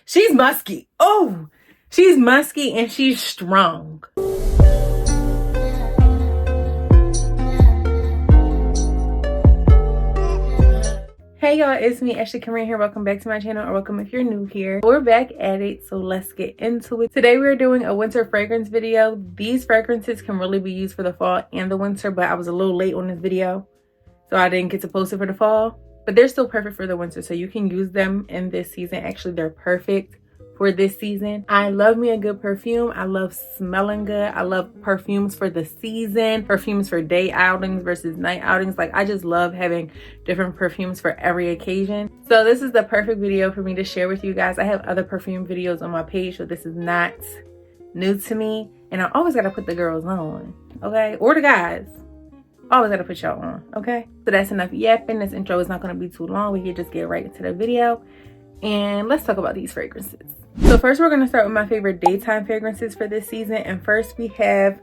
She's musky. Oh, she's musky and she's strong. Hey y'all, it's me, Ashley Cameron here. Welcome back to my channel, or welcome if you're new here. We're back at it, so let's get into it. Today we're doing a winter fragrance video. These fragrances can really be used for the fall and the winter, but I was a little late on this video, so I didn't get to post it for the fall. But they're still perfect for the winter, so you can use them in this season. Actually, they're perfect for this season. I love me a good perfume. I love smelling good. I love perfumes for the season, perfumes for day outings versus night outings. Like, I just love having different perfumes for every occasion. So this is the perfect video for me to share with you guys. I have other perfume videos on my page, so this is not new to me. And I always gotta put the girls on, okay? Or the guys. Always gotta put y'all on, okay? So that's enough yapping. This intro is not gonna be too long. We can just get right into the video. And let's talk about these fragrances. So first we're going to start with my favorite daytime fragrances for this season. And first we have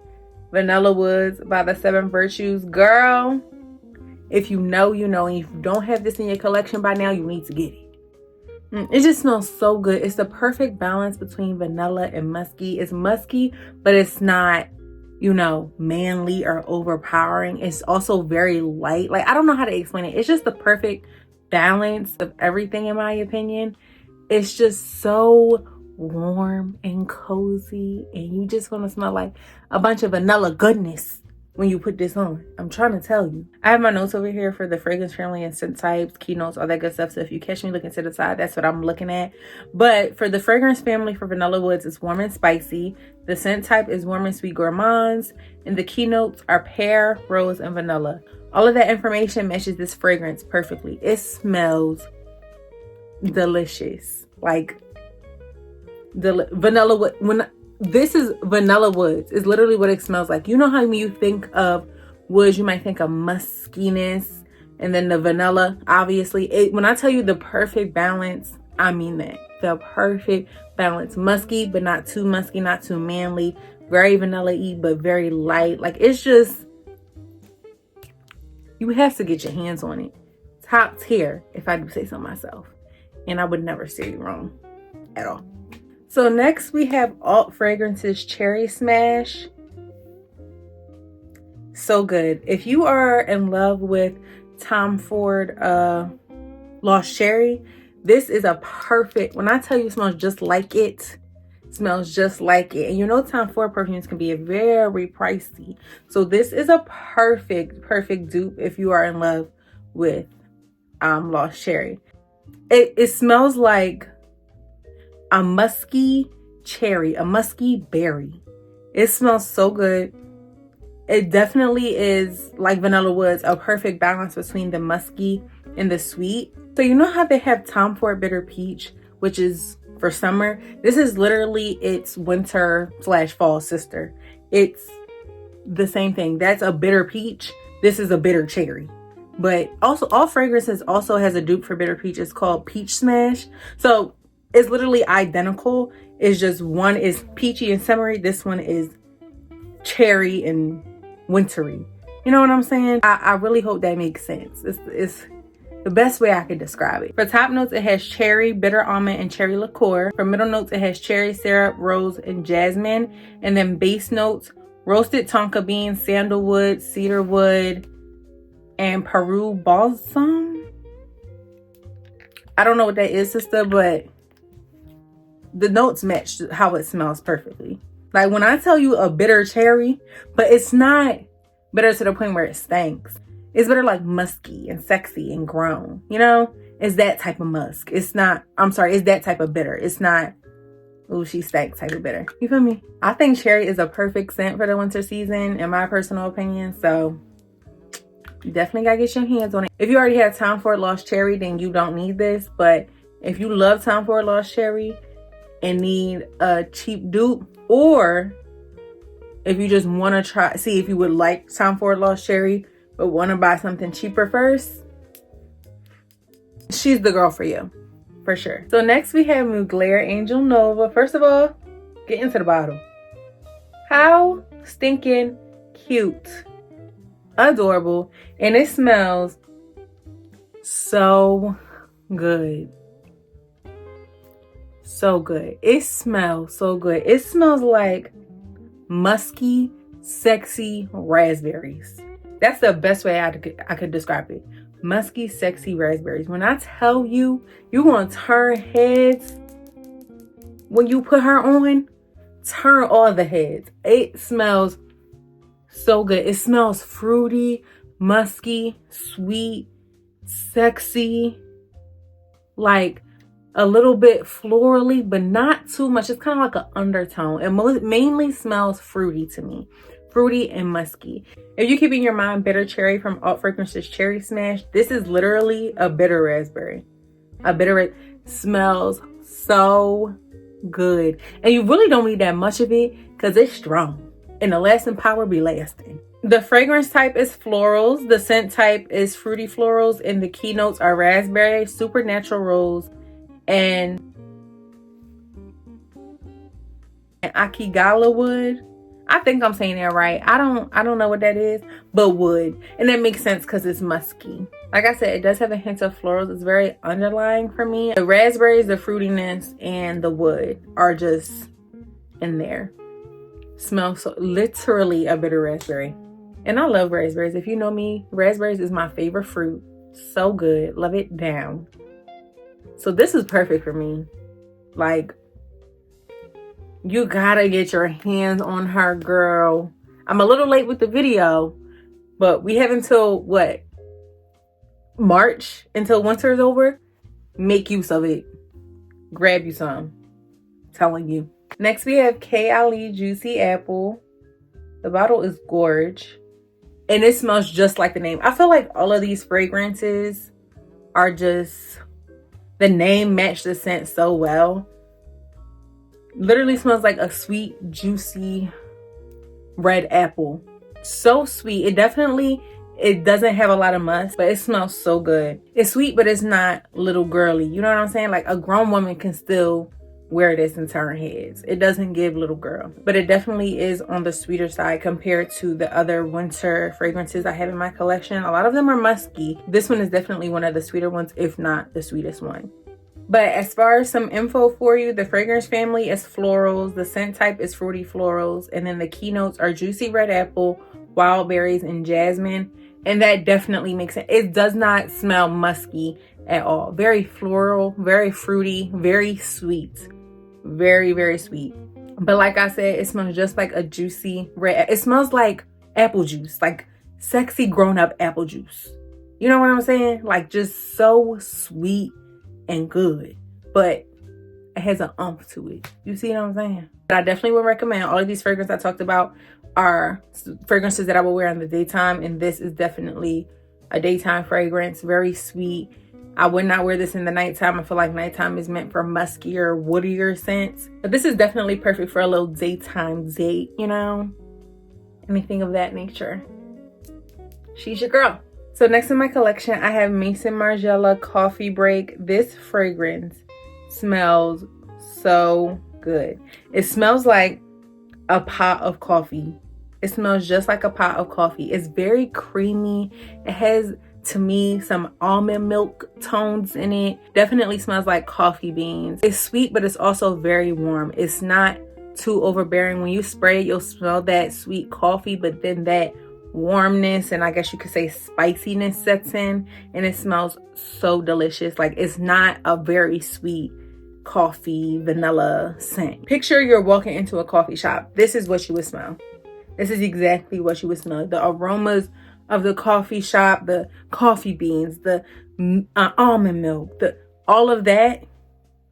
Vanilla Woods by the 7 Virtues. Girl, if you know, you know. And if you don't have this in your collection by now, you need to get it. It just smells so good. It's the perfect balance between vanilla and musky. It's musky, but it's not, you know, manly or overpowering. It's also very light. Like, I don't know how to explain it. It's just the perfect balance of everything, in my opinion. It's just so warm and cozy, and you just want to smell like a bunch of vanilla goodness when you put this on. I'm trying to tell you. I have my notes over here for the fragrance family and scent types, keynotes, all that good stuff. So if you catch me looking to the side, that's what I'm looking at. But for the fragrance family for Vanilla Woods, it's warm and spicy. The scent type is warm and sweet gourmands, and the keynotes are pear, rose, and vanilla. All of that information matches this fragrance perfectly. It smells delicious. Like the vanilla wood. When this is Vanilla Woods, is literally what it smells like. You know how when you think of woods, you might think of muskiness, and then the vanilla, obviously. When I tell you the perfect balance, I mean that. The perfect balance. Musky, but not too musky, not too manly. Very vanilla-y, but very light. Like, it's just, you have to get your hands on it. Top tier, if I do say so myself. And I would never say you wrong at all. So next we have Alt Fragrances Cherry Smash. So good. If you are in love with Tom Ford Lost Cherry, this is a perfect, when I tell you it smells just like it, smells just like it. And you know Tom Ford perfumes can be very pricey. So this is a perfect dupe if you are in love with Lost Cherry. It smells like a musky cherry, a musky berry. It smells so good. It definitely is, like Vanilla Woods, a perfect balance between the musky and the sweet. So you know how they have Tom Ford Bitter Peach, which is for summer? This is literally its winter/fall sister. It's the same thing. That's a bitter peach. This is a bitter cherry. But also, all fragrances also has a dupe for bitter peach. It's called Peach Smash. So it's literally identical. It's just one is peachy and summery. This one is cherry and wintry. You know what I'm saying? I really hope that makes sense. It's the best way I could describe it. For top notes, it has cherry, bitter almond, and cherry liqueur. For middle notes, it has cherry, syrup, rose, and jasmine. And then base notes, roasted tonka beans, sandalwood, cedarwood, and Peru balsam. I don't know what that is, sister, but the notes match how it smells perfectly. Like, when I tell you a bitter cherry, but it's not bitter to the point where it stinks. It's bitter like musky and sexy and grown. You know, it's that type of musk. It's not, I'm sorry, it's that type of bitter. It's not, oh, she stank type of bitter. You feel me? I think cherry is a perfect scent for the winter season, in my personal opinion. So you definitely gotta get your hands on it. If you already have Tom Ford Lost Cherry, then you don't need this. But if you love Tom Ford Lost Cherry and need a cheap dupe, or if you just want to try, see if you would like Tom Ford Lost Cherry but want to buy something cheaper first, she's the girl for you, for sure. So next we have Mugler Angel Nova. First of all, get into the bottle. How stinking cute. Adorable. And it smells so good. So good. It smells so good. It smells like musky, sexy raspberries. That's the best way I could describe it. Musky, sexy raspberries. When I tell you, you're going to turn heads when you put her on. Turn all the heads. It smells so good. It smells fruity, musky, sweet, sexy, like a little bit florally, but not too much. It's kind of like an undertone. It mainly smells fruity to me. Fruity and musky. If you keep in your mind bitter cherry from a.l.t. Fragrances Cherry Smash, this is literally a bitter raspberry. Smells so good. And you really don't need that much of it because it's strong. And the lasting power be lasting. The fragrance type is florals. The scent type is fruity florals. And the keynotes are raspberry, supernatural rose, and akigala wood. I think I'm saying that right. I don't know what that is, but wood. And that makes sense because it's musky. Like I said, it does have a hint of florals. It's very underlying for me. The raspberries, the fruitiness, and the wood are just in there. Smells so literally a bitter raspberry. And I love raspberries. If you know me, raspberries is my favorite fruit. So good. Love it down. So this is perfect for me. Like, you gotta get your hands on her, girl. I'm a little late with the video, but we have until what? March, until winter is over. Make use of it. Grab you some. I'm telling you. Next we have Kayali Juicy Apple. The bottle is gorge. And it smells just like the name. I feel like all of these fragrances are just, the name matched the scent so well. Literally smells like a sweet, juicy red apple. So sweet. It doesn't have a lot of musk, but it smells so good. It's sweet, but it's not little girly. You know what I'm saying? Like a grown woman can still wear this and turn heads. It doesn't give little girl, but it definitely is on the sweeter side compared to the other winter fragrances I have in my collection. A lot of them are musky. This one is definitely one of the sweeter ones, if not the sweetest one. But as far as some info for you, the fragrance family is florals, the scent type is fruity florals, and then the keynotes are juicy red apple, wild berries, and jasmine. And that definitely makes it. It does not smell musky at all. Very floral, very fruity, very sweet. Very, very sweet. But like I said, it smells just like a juicy red. It smells like apple juice, like sexy grown-up apple juice. You know what I'm saying? Like just so sweet and good, but it has an umph to it. You see what I'm saying? But I definitely would recommend all of these fragrances I talked about are fragrances that I will wear in the daytime, and this is definitely a daytime fragrance. Very sweet. I would not wear this in the nighttime. I feel like nighttime is meant for muskier, woodier scents, but this is definitely perfect for a little daytime date, you know, anything of that nature. She's your girl. So next in my collection, I have Maison Margiela Coffee Break. This fragrance smells so good. It smells like a pot of coffee. It smells just like a pot of coffee. It's very creamy. It has, to me, some almond milk tones in it. Definitely smells like coffee beans. It's sweet, but it's also very warm. It's not too overbearing. When you spray it, you'll smell that sweet coffee, but then that warmness and I guess you could say spiciness sets in, and it smells so delicious. Like, it's not a very sweet coffee vanilla scent. Picture you're walking into a coffee shop. This is what you would smell. This is exactly what you would smell. The aromas of the coffee shop, the coffee beans, the almond milk, all of that.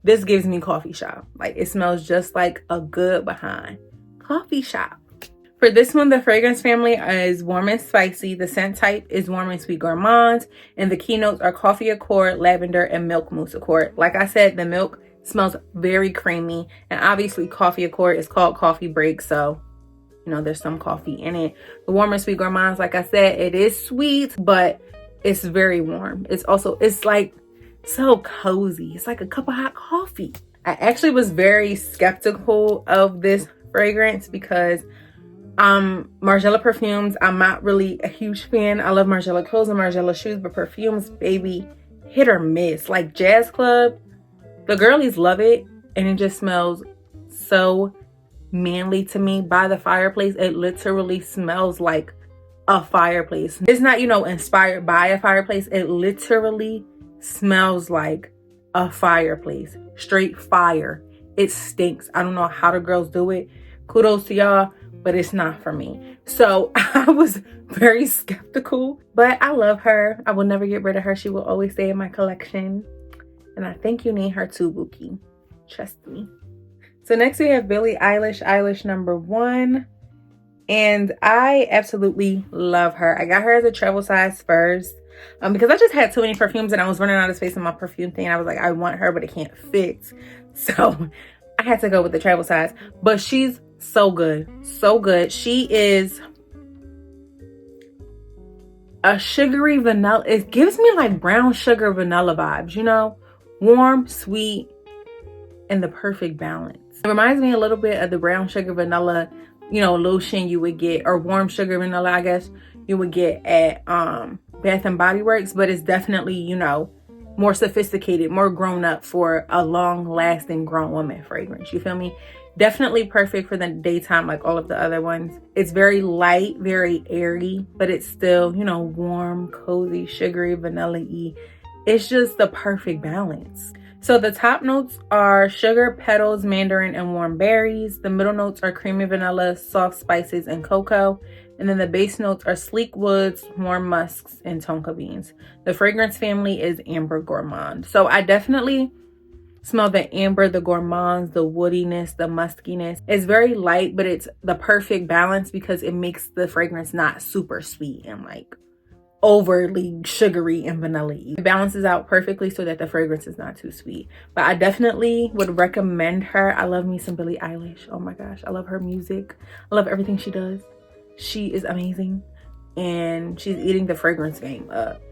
This gives me coffee shop. Like, it smells just like a good behind coffee shop. For this one, the fragrance family is warm and spicy. The scent type is warm and sweet gourmand. And the keynotes are coffee accord, lavender, and milk mousse accord. Like I said, the milk smells very creamy. And obviously coffee accord is called coffee break. So, you know, there's some coffee in it. The warm and sweet gourmands, like I said, it is sweet, but it's very warm. It's like so cozy. It's like a cup of hot coffee. I actually was very skeptical of this fragrance because Margiela perfumes, I'm not really a huge fan. I love Margiela clothes and Margiela shoes, but perfumes, baby, hit or miss. Like Jazz Club, the girlies love it. and it just smells so manly to me. By the fireplace, it literally smells like a fireplace. It's not, you know, inspired by a fireplace. It literally smells like a fireplace. Straight fire. It stinks. I don't know how the girls do it. Kudos to y'all, but it's not for me. So I was very skeptical, but I love her. I will never get rid of her. She will always stay in my collection. And I think you need her too, Bookie. Trust me. So next we have Billie Eilish, Eilish #1. And I absolutely love her. I got her as a travel size first because I just had too many perfumes and I was running out of space in my perfume thing. And I was like, I want her, but it can't fit. So I had to go with the travel size. But she's so good. So good. She is a sugary vanilla. It gives me like brown sugar vanilla vibes, you know? Warm, sweet, and the perfect balance. It reminds me a little bit of the brown sugar vanilla, you know, lotion you would get, or warm sugar vanilla, I guess, you would get at Bath and Body Works, but it's definitely, you know, more sophisticated, more grown up for a long lasting grown woman fragrance. You feel me? Definitely perfect for the daytime, like all of the other ones. It's very light, very airy, but it's still, you know, warm, cozy, sugary, vanilla-y. It's just the perfect balance. So the top notes are sugar, petals, mandarin, and warm berries. The middle notes are creamy vanilla, soft spices, and cocoa. And then the base notes are sleek woods, warm musks, and tonka beans. The fragrance family is amber gourmand. So I definitely smell the amber, the gourmands, the woodiness, the muskiness. It's very light, but it's the perfect balance because it makes the fragrance not super sweet and like overly sugary and vanilla-y. It balances out perfectly so that the fragrance is not too sweet. But I definitely would recommend her. I love me some Billie Eilish. Oh my gosh, I love her music. I love everything she does. She is amazing, and she's eating the fragrance game up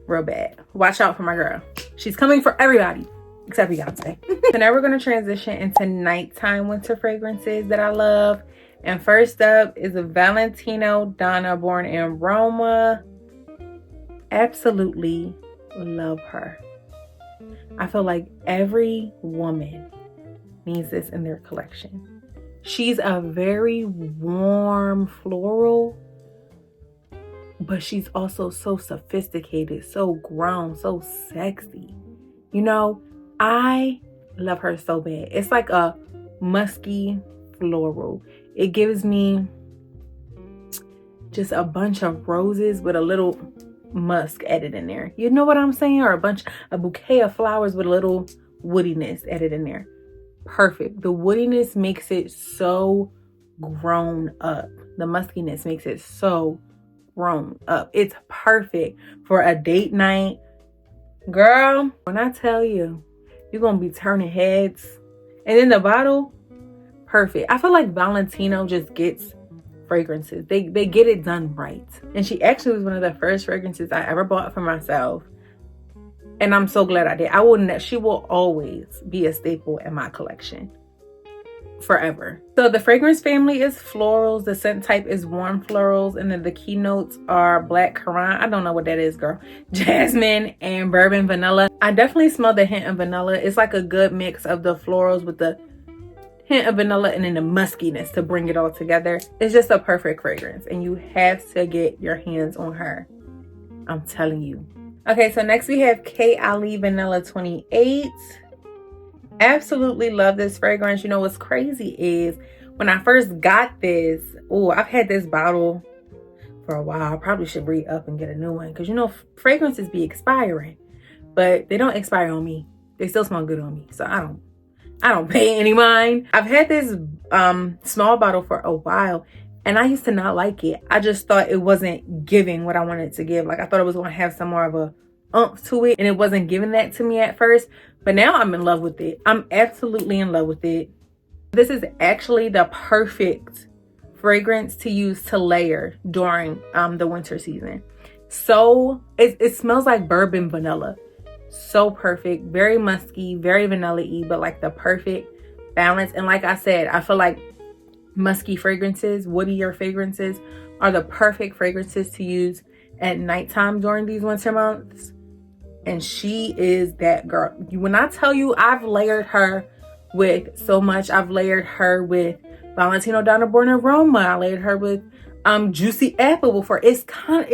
real bad. Watch out for my girl. She's coming for everybody except Beyonce. So now we're going to transition into nighttime winter fragrances that I love. And first up is a Valentino Donna, born in Roma. Absolutely love her. I feel like every woman needs this in their collection. She's a very warm floral, but she's also so sophisticated, so grown, so sexy. You know, I love her so bad. It's like a musky floral. It gives me just a bunch of roses with a little musk added in there. You know what I'm saying? Or a bouquet of flowers with a little woodiness added in there. Perfect. The woodiness makes it so grown up. The muskiness makes it so grown up. It's perfect for a date night. Girl, when I tell you, you're going to be turning heads. And then the bottle, perfect. I feel like Valentino just gets fragrances. They get it done right. And she actually was one of the first fragrances I ever bought for myself. And I'm so glad I did. She will always be a staple in my collection. Forever. So the fragrance family is florals. The scent type is warm florals. And then the key notes are black currant. I don't know what that is, girl. Jasmine and bourbon vanilla. I definitely smell the hint of vanilla. It's like a good mix of the florals with the hint of vanilla and then the muskiness to bring it all together. It's just a perfect fragrance. And you have to get your hands on her. I'm telling you. Okay, so next we have Kayali Vanilla 28. Absolutely love this fragrance. You know what's crazy is when I first got this, I've had this bottle for a while. I probably should re-up and get a new one because you know fragrances be expiring, but they don't expire on me. They still smell good on me, so I don't pay any mind. I've had this small bottle for a while and I used to not like it. I just thought it wasn't giving what I wanted to give. Like I thought it was going to have some more of a oomph to it, and it wasn't giving that to me at first. But now I'm in love with it. I'm absolutely in love with it. This is actually the perfect fragrance to use to layer during the winter season. So it smells like bourbon vanilla. So perfect. Very musky, very vanilla-y, but like the perfect balance. And like I said, I feel like musky fragrances, woodier fragrances are the perfect fragrances to use at nighttime during these winter months. and she is that girl. When I tell you, I've layered her with so much. I've layered her with Valentino Donna Born in Roma. I layered her with Juicy Apple before. It's kind of,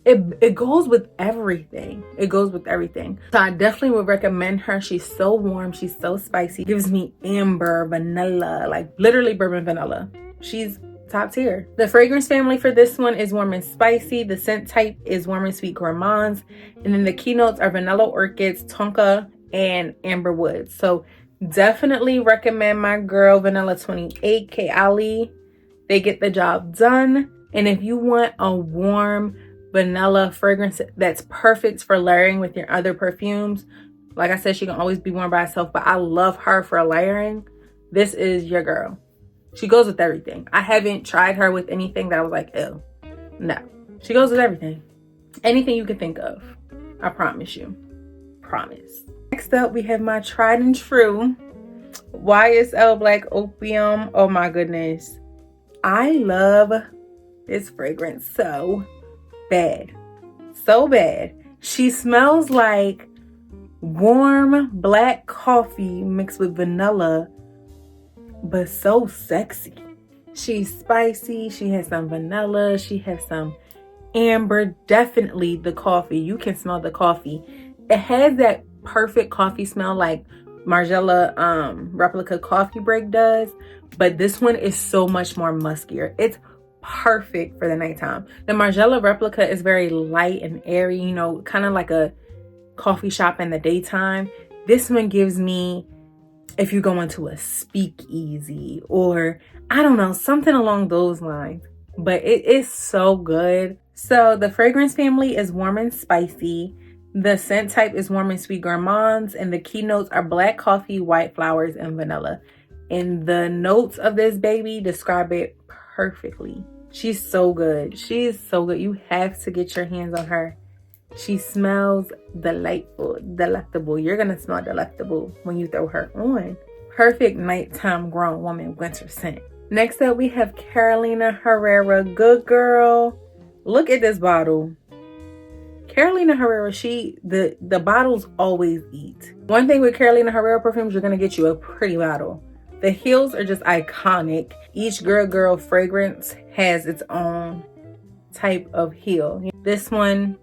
it goes with everything. It goes with everything. So I definitely would recommend her. She's so warm. She's so spicy. Gives me amber, vanilla, like literally bourbon vanilla. She's top tier. The fragrance family for this one is warm and spicy. The scent type is warm and sweet gourmands. And then the keynotes are vanilla orchids, tonka, and amber wood. So definitely recommend my girl Vanilla 28 kayali. They get the job done. And if you want a warm vanilla fragrance that's perfect for layering with your other perfumes, like I said, she can always be worn by herself, but I love her for layering. This is your girl. She goes with everything. I haven't tried her with anything that I was like, ew. No, she goes with everything. Anything you can think of. I promise you. Promise. Next up, we have my tried and true YSL Black Opium. Oh my goodness. I love this fragrance so bad. So bad. She smells like warm black coffee mixed with vanilla, but so sexy. She's spicy. She has some vanilla. She has some amber. Definitely the coffee. You can smell the coffee. It has that perfect coffee smell like Margiela replica coffee break does, but this one is so much more muskier. It's perfect for the nighttime. The Margiela replica is very light and airy, you know, kind of like a coffee shop in the daytime. This one gives me, if you go into a speakeasy or I don't know, something along those lines, but it is so good. So the fragrance family is warm and spicy. The scent type is warm and sweet gourmands, and the keynotes are black coffee, white flowers, and vanilla. And the notes of this baby describe it perfectly. She's so good. She is so good. You have to get your hands on her. She smells delightful, delectable. You're going to smell delectable when you throw her on. Perfect nighttime grown woman winter scent. Next up, we have Carolina Herrera Good Girl. Look at this bottle. Carolina Herrera, the bottles always eat. One thing with Carolina Herrera perfumes, you're going to get you a pretty bottle. The heels are just iconic. Each girl fragrance has its own type of heel. This one,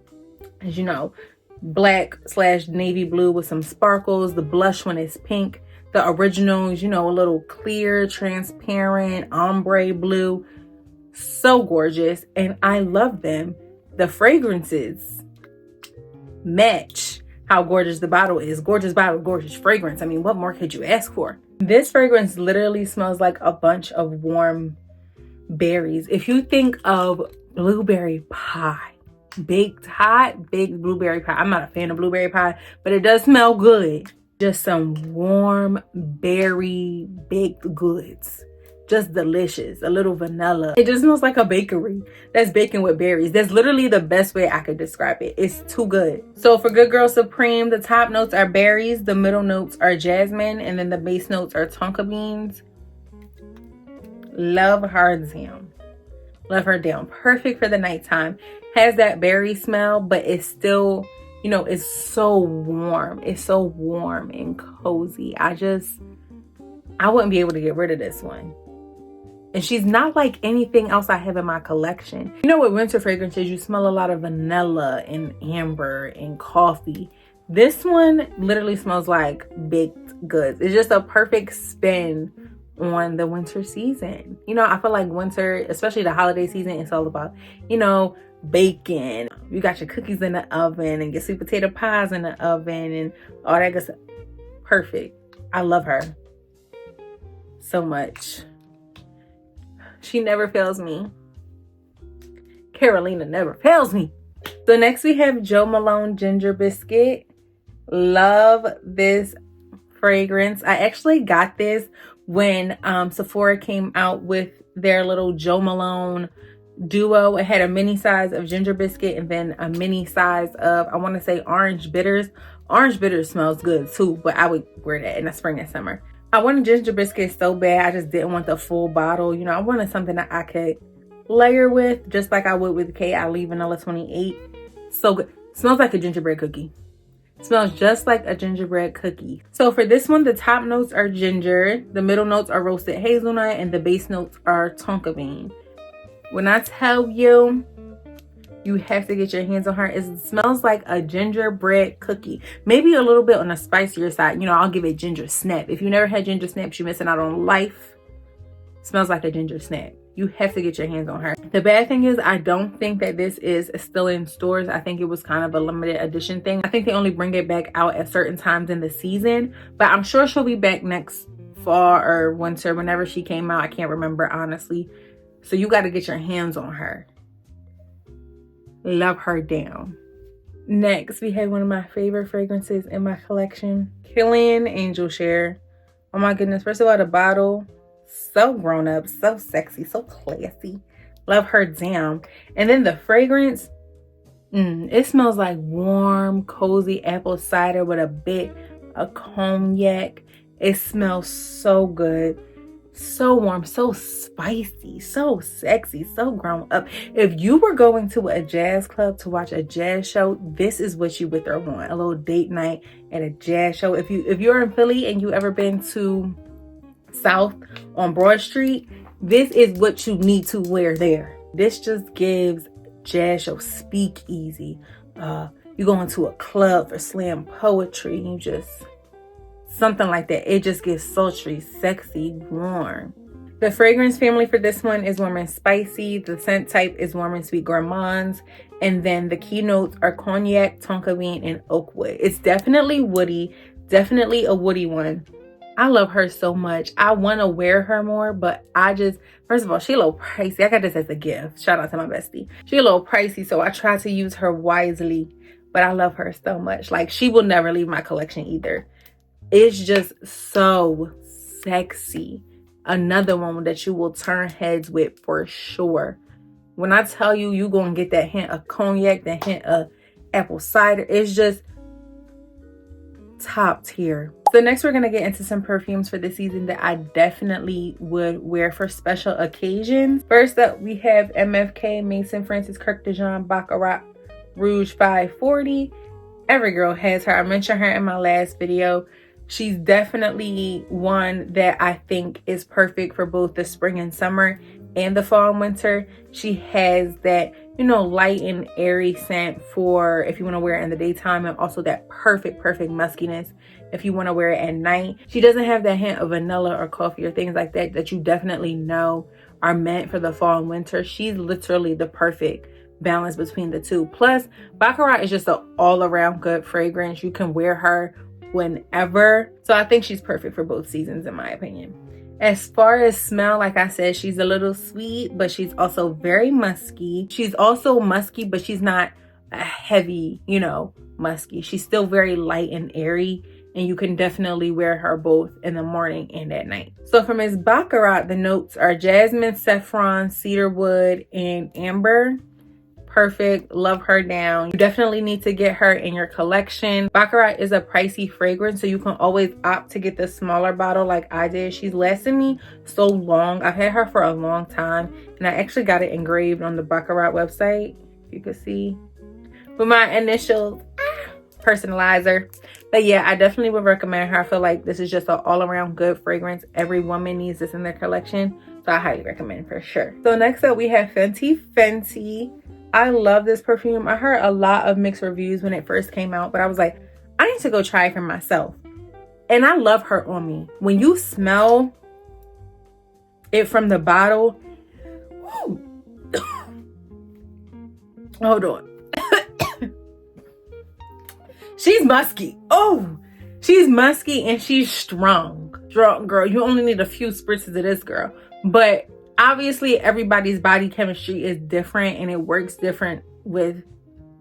as you know, black/navy blue with some sparkles. The blush one is pink. The original is, you know, a little clear, transparent, ombre blue. So gorgeous. And I love them. The fragrances match how gorgeous the bottle is. Gorgeous bottle, gorgeous fragrance. I mean, what more could you ask for? This fragrance literally smells like a bunch of warm berries. If you think of blueberry pie, baked hot, baked blueberry pie. I'm not a fan of blueberry pie, but it does smell good. Just some warm berry baked goods. Just delicious. A little vanilla. It just smells like a bakery that's baking with berries. That's literally the best way I could describe it. It's too good. So for Good Girl Supreme, the top notes are berries, the middle notes are jasmine, and then the base notes are tonka beans. Love her down. Love her down. Perfect for the nighttime. Has that berry smell, but it's still, you know, it's so warm. It's so warm and cozy. I wouldn't be able to get rid of this one. And she's not like anything else I have in my collection. You know, with winter fragrances, you smell a lot of vanilla and amber and coffee. This one literally smells like baked goods. It's just a perfect spin on the winter season. You know, I feel like winter, especially the holiday season, it's all about, you know, bacon. You got your cookies in the oven and your sweet potato pies in the oven and all that good stuff. Perfect. I love her so much. She never fails me. Carolina never fails me. So next we have Jo Malone Ginger Biscuit. Love this fragrance. I actually got this when Sephora came out with their little Jo Malone duo. It had a mini size of ginger biscuit and then a mini size of, I want to say, orange bitters. Orange bitters smells good too, but I would wear that in the spring and summer. I wanted ginger biscuits so bad. I just didn't want the full bottle. You know, I wanted something that I could layer with, just like I would with kayali Vanilla 28. So good. Smells like a gingerbread cookie. Smells just like a gingerbread cookie. So for this one, the top notes are ginger, the middle notes are roasted hazelnut, and the base notes are tonka bean. When I tell you, you have to get your hands on her. It smells like a gingerbread cookie. Maybe a little bit on the spicier side. You know, I'll give it ginger snap. If you never had ginger snaps, you're missing out on life. Smells like a ginger snap. You have to get your hands on her. The bad thing is, I don't think that this is still in stores. I think it was kind of a limited edition thing. I think they only bring it back out at certain times in the season, but I'm sure she'll be back next fall or winter, whenever she came out. I can't remember, honestly. So you got to get your hands on her. Love her down. Next, we have one of my favorite fragrances in my collection, Kilian Angel Share. Oh my goodness. First of all, the bottle, so grown up, so sexy, so classy. Love her down. And then the fragrance, it smells like warm, cozy apple cider with a bit of cognac. It smells so good. So warm, so spicy, so sexy, so grown up. If you were going to a jazz club to watch a jazz show, this is what you would throw on. A little date night at a jazz show. If you're in Philly and you ever been to South on Broad Street, this is what you need to wear there. This just gives jazz show speakeasy. You go into a club for slam poetry, you just something like that. It just gets sultry, sexy, warm. The fragrance family for this one is warm and spicy. The scent type is warm and sweet gourmands. And then the key notes are cognac, tonka bean, and oak wood. It's definitely woody, definitely a woody one. I love her so much. I want to wear her more, but first of all, she a little pricey. I got this as a gift. Shout out to my bestie. She a little pricey, so I try to use her wisely, but I love her so much. Like, she will never leave my collection either. It's just so sexy. Another one that you will turn heads with for sure. When I tell you, you gonna get that hint of cognac, that hint of apple cider. It's just top tier. So next we're gonna get into some perfumes for the season that I definitely would wear for special occasions. First up, we have MFK Maison Francis Kirk de Jean Baccarat Rouge 540. Every girl has her. I mentioned her in my last video. She's definitely one that I think is perfect for both the spring and summer and the fall and winter. She has that, you know, light and airy scent for if you want to wear it in the daytime, and also that perfect muskiness if you want to wear it at night. She doesn't have that hint of vanilla or coffee or things like that that you definitely know are meant for the fall and winter. She's literally the perfect balance between the two. Plus, Baccarat is just an all-around good fragrance. You can wear her whenever. So I think she's perfect for both seasons in my opinion. As far as smell, like I said, she's a little sweet, but she's also very musky. She's also musky, but she's not a heavy, you know, musky. She's still very light and airy, and you can definitely wear her both in the morning and at night. So for Miss Baccarat, the notes are jasmine, saffron, cedarwood, and amber. Perfect. Love her down. You definitely need to get her in your collection. Baccarat is a pricey fragrance, so you can always opt to get the smaller bottle like I did. She's lasted me so long. I've had her for a long time, and I actually got it engraved on the Baccarat website, if you could see, with my initials. Personalizer. But yeah, I definitely would recommend her. I feel like this is just an all-around good fragrance. Every woman needs this in their collection, so I highly recommend for sure. So next up, we have Fenty. I love this perfume. I heard a lot of mixed reviews when it first came out, but I was like, I need to go try it for myself. And I love her on me. When you smell it from the bottle, hold on. She's musky. Oh, she's musky and she's strong. Strong, girl. You only need a few spritzes of this, girl. But obviously, everybody's body chemistry is different, and it works different with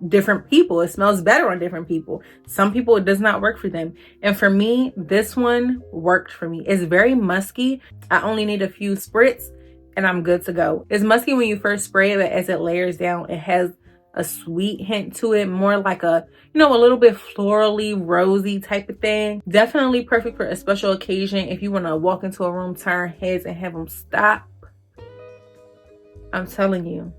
different people. It smells better on different people. Some people, it does not work for them. And for me, this one worked for me. It's very musky. I only need a few spritz and I'm good to go. It's musky when you first spray it, but as it layers down, it has a sweet hint to it, more like a, you know, a little bit florally, rosy type of thing. Definitely perfect for a special occasion. If you want to walk into a room, turn heads, and have them stop. I'm telling you,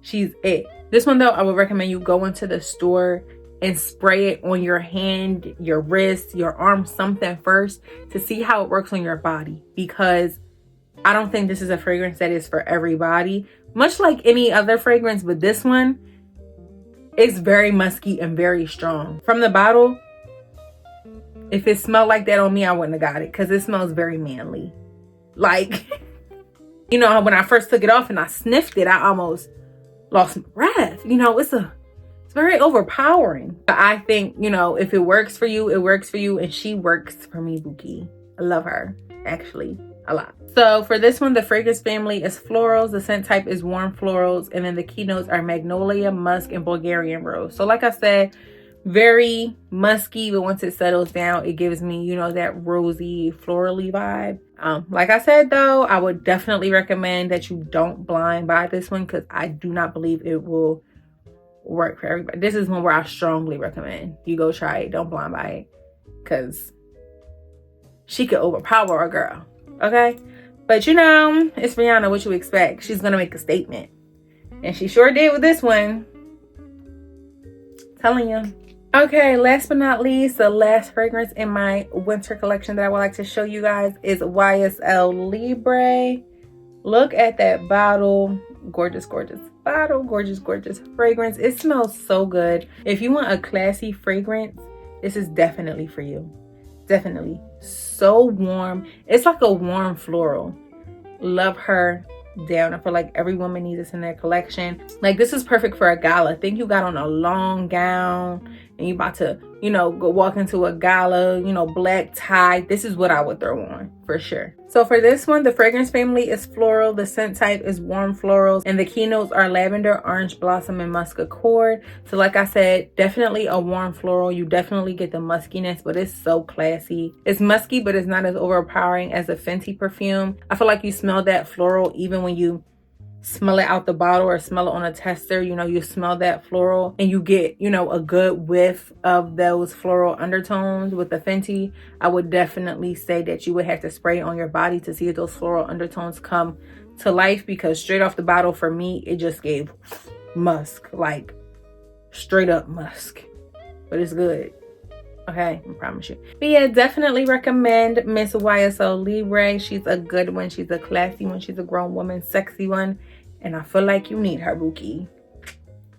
she's it. This one though, I would recommend you go into the store and spray it on your hand, your wrist, your arm, something first to see how it works on your body, because I don't think this is a fragrance that is for everybody, much like any other fragrance, but this one is very musky and very strong. From the bottle, if it smelled like that on me, I wouldn't have got it, because it smells very manly. Like, you know, when I first took it off and I sniffed it, I almost lost my breath. You know, it's very overpowering. But I think, you know, if it works for you, it works for you. And she works for me, Bookie. I love her, actually, a lot. So for this one, the fragrance family is florals. The scent type is warm florals. And then the keynotes are magnolia, musk, and Bulgarian rose. So like I said, very musky, but once it settles down, it gives me, you know, that rosy, florally vibe. Like I said, though, I would definitely recommend that you don't blind buy this one, because I do not believe it will work for everybody. This is one where I strongly recommend you go try it. Don't blind buy it, because she could overpower a girl. Okay, but you know, it's Rihanna. What you expect? She's gonna make a statement, and she sure did with this one. Telling you. Okay, last but not least, the last fragrance in my winter collection that I would like to show you guys is YSL Libre. Look at that bottle. Gorgeous, gorgeous bottle. Gorgeous, gorgeous fragrance. It smells so good. If you want a classy fragrance, this is definitely for you. Definitely. So warm. It's like a warm floral. Love her down. I feel like every woman needs this in their collection. Like, this is perfect for a gala. Think you got on a long gown and you about to, you know, go walk into a gala, you know, black tie. This is what I would throw on for sure. So for this one, the fragrance family is floral. The scent type is warm florals, and the keynotes are lavender, orange blossom, and musk accord. So like I said, definitely a warm floral. You definitely get the muskiness, but it's so classy. It's musky, but it's not as overpowering as the Fenty perfume. I feel like you smell that floral even when you smell it out the bottle or smell it on a tester. You know, you smell that floral and you get, you know, a good whiff of those floral undertones. With the Fenty, I would definitely say that you would have to spray it on your body to see if those floral undertones come to life, because straight off the bottle for me, it just gave musk, like straight up musk, but it's good. Okay, I promise you. But yeah, definitely recommend Miss YSL Libre. She's a good one. She's a classy one. She's a grown woman, sexy one. And I feel like you need her, Bookie.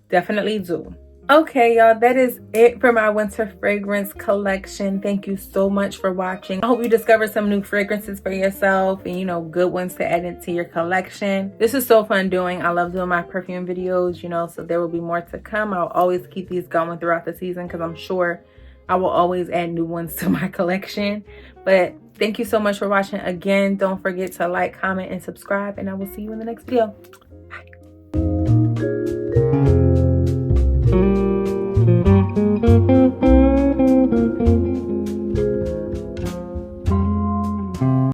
Definitely do. Okay, y'all, that is it for my winter fragrance collection. Thank you so much for watching. I hope you discovered some new fragrances for yourself and, you know, good ones to add into your collection. This is so fun doing. I love doing my perfume videos, you know, so there will be more to come. I'll always keep these going throughout the season, because I'm sure I will always add new ones to my collection. But thank you so much for watching. Again, don't forget to like, comment, and subscribe, and I will see you in the next video.